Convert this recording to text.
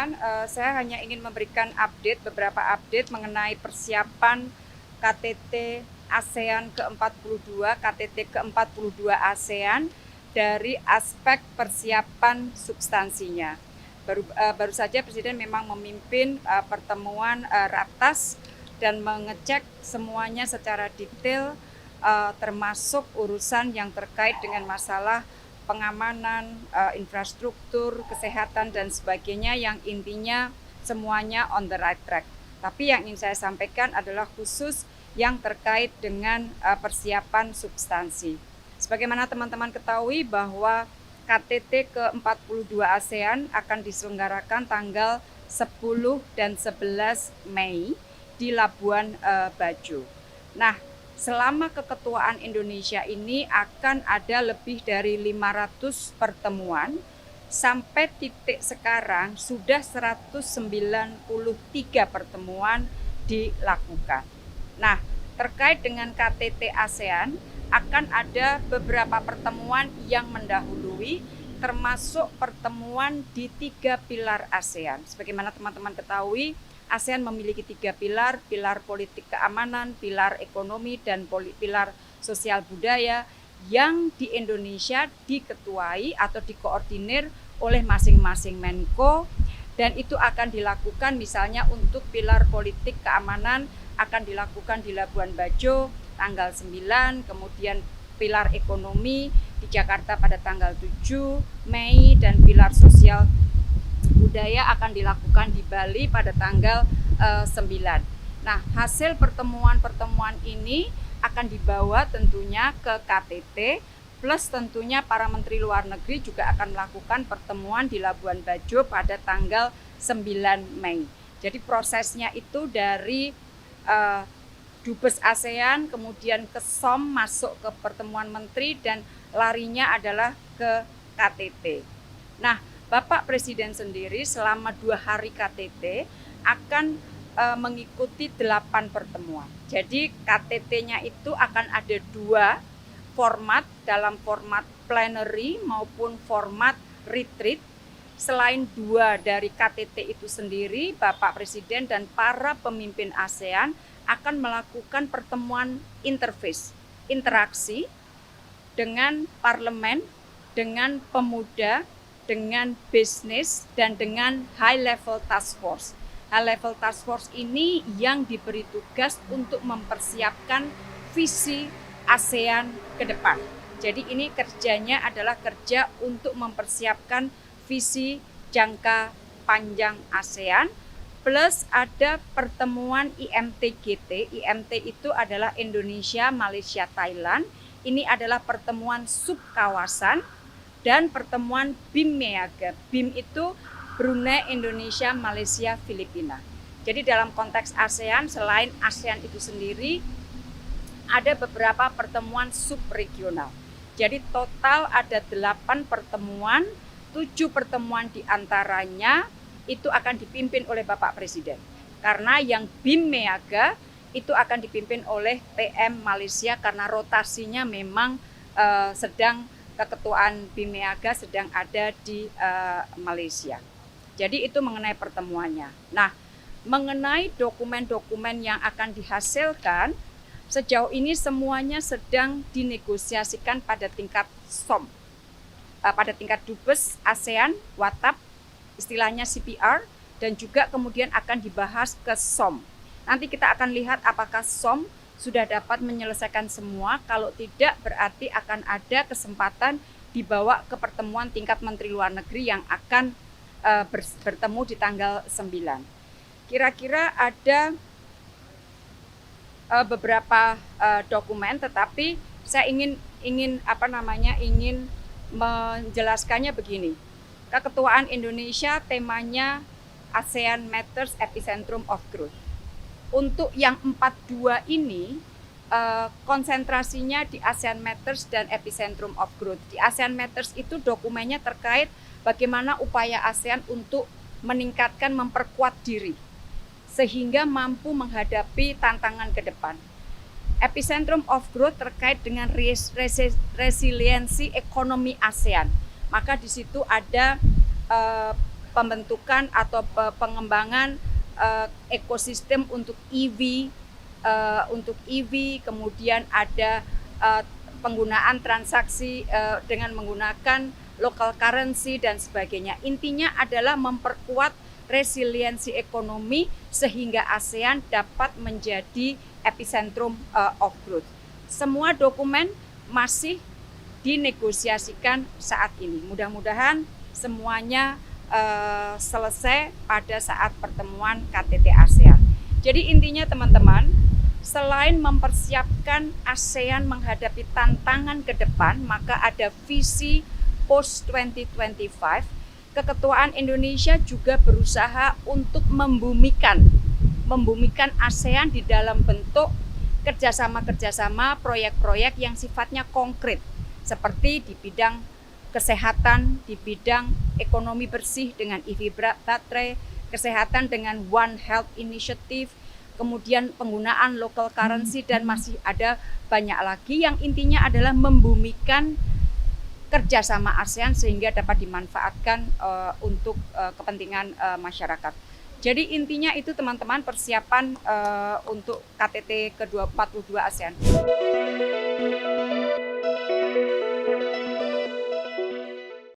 teman-teman, saya hanya ingin memberikan beberapa update mengenai persiapan KTT ASEAN ke-42, KTT ke-42 ASEAN dari aspek persiapan substansinya. Baru saja Presiden memang memimpin pertemuan ratas dan mengecek semuanya secara detail, termasuk urusan yang terkait dengan masalah pengamanan, infrastruktur, kesehatan, dan sebagainya, yang intinya semuanya on the right track. Tapi yang ingin saya sampaikan adalah khusus yang terkait dengan persiapan substansi. Sebagaimana teman-teman ketahui bahwa KTT ke-42 ASEAN akan diselenggarakan tanggal 10 dan 11 Mei di Labuan Bajo. Nah, selama keketuaan Indonesia ini akan ada lebih dari 500 pertemuan, sampai titik sekarang sudah 193 pertemuan dilakukan. Nah, terkait dengan KTT ASEAN akan ada beberapa pertemuan yang mendahului, termasuk pertemuan di 3 pilar ASEAN. Sebagaimana teman-teman ketahui, ASEAN memiliki 3 pilar, pilar politik keamanan, pilar ekonomi, dan pilar sosial budaya, yang di Indonesia diketuai atau dikoordinir oleh masing-masing Menko, dan itu akan dilakukan misalnya untuk pilar politik keamanan akan dilakukan di Labuan Bajo tanggal 9, kemudian pilar ekonomi di Jakarta pada tanggal 7 Mei, dan pilar sosial budaya akan dilakukan di Bali pada tanggal 9. Nah, hasil pertemuan-pertemuan ini akan dibawa tentunya ke KTT, plus tentunya para menteri luar negeri juga akan melakukan pertemuan di Labuan Bajo pada tanggal 9 Mei. Jadi prosesnya itu dari Dubes ASEAN, kemudian ke SOM, masuk ke pertemuan menteri, dan larinya adalah ke KTT. Nah, Bapak Presiden sendiri selama 2 hari KTT akan mengikuti 8 pertemuan. Jadi KTT-nya itu akan ada 2 format, dalam format plenary maupun format retreat. Selain 2 dari KTT itu sendiri, Bapak Presiden dan para pemimpin ASEAN akan melakukan pertemuan interface, interaksi dengan parlemen, dengan pemuda, dengan bisnis, dan dengan high level task force. High level task force ini yang diberi tugas untuk mempersiapkan visi ASEAN ke depan. Jadi ini kerjanya adalah kerja untuk mempersiapkan visi jangka panjang ASEAN, plus ada pertemuan IMT-GT. IMT itu adalah Indonesia, Malaysia, Thailand. Ini adalah pertemuan subkawasan, dan pertemuan BIM-MEAGA. BIM itu Brunei, Indonesia, Malaysia, Filipina. Jadi dalam konteks ASEAN, selain ASEAN itu sendiri, ada beberapa pertemuan subregional. Jadi total ada 8 pertemuan, 7 pertemuan diantaranya itu akan dipimpin oleh Bapak Presiden. Karena yang BIM-MEAGA itu akan dipimpin oleh PM Malaysia, karena rotasinya memang sedang keketuaan BIM-MEAGA sedang ada di Malaysia. Jadi itu mengenai pertemuannya. Nah, mengenai dokumen-dokumen yang akan dihasilkan, sejauh ini semuanya sedang dinegosiasikan pada tingkat SOM, pada tingkat Dubes ASEAN, WATAP, istilahnya CPR, dan juga kemudian akan dibahas ke SOM. Nanti kita akan lihat apakah SOM sudah dapat menyelesaikan semua. Kalau tidak, berarti akan ada kesempatan dibawa ke pertemuan tingkat Menteri Luar Negeri yang akan bertemu di tanggal 9. Kira-kira ada beberapa dokumen, tetapi saya ingin menjelaskannya begini. Keketuaan Indonesia temanya ASEAN Matters Epicentrum of Growth. Untuk yang 42 ini konsentrasinya di ASEAN Matters dan Epicentrum of Growth. Di ASEAN Matters itu dokumennya terkait bagaimana upaya ASEAN untuk meningkatkan, memperkuat diri sehingga mampu menghadapi tantangan ke depan. Epicentrum of Growth terkait dengan resiliensi ekonomi ASEAN. Maka di situ ada pembentukan atau pengembangan ekosistem untuk EV, kemudian ada penggunaan transaksi dengan menggunakan local currency dan sebagainya. Intinya adalah memperkuat resiliensi ekonomi sehingga ASEAN dapat menjadi epicentrum of growth. Semua dokumen masih dinegosiasikan saat ini. Mudah-mudahan semuanya selesai pada saat pertemuan KTT ASEAN. Jadi intinya teman-teman, selain mempersiapkan ASEAN menghadapi tantangan ke depan, maka ada visi post 2025. Keketuaan Indonesia juga berusaha untuk membumikan ASEAN di dalam bentuk kerjasama proyek-proyek yang sifatnya konkret, seperti di bidang kesehatan, di bidang ekonomi bersih dengan EV baterai, kesehatan dengan One Health Initiative, kemudian penggunaan local currency, dan masih ada banyak lagi yang intinya adalah membumikan kerjasama ASEAN sehingga dapat dimanfaatkan untuk kepentingan masyarakat. Jadi intinya itu teman-teman persiapan untuk KTT ke-42 ASEAN.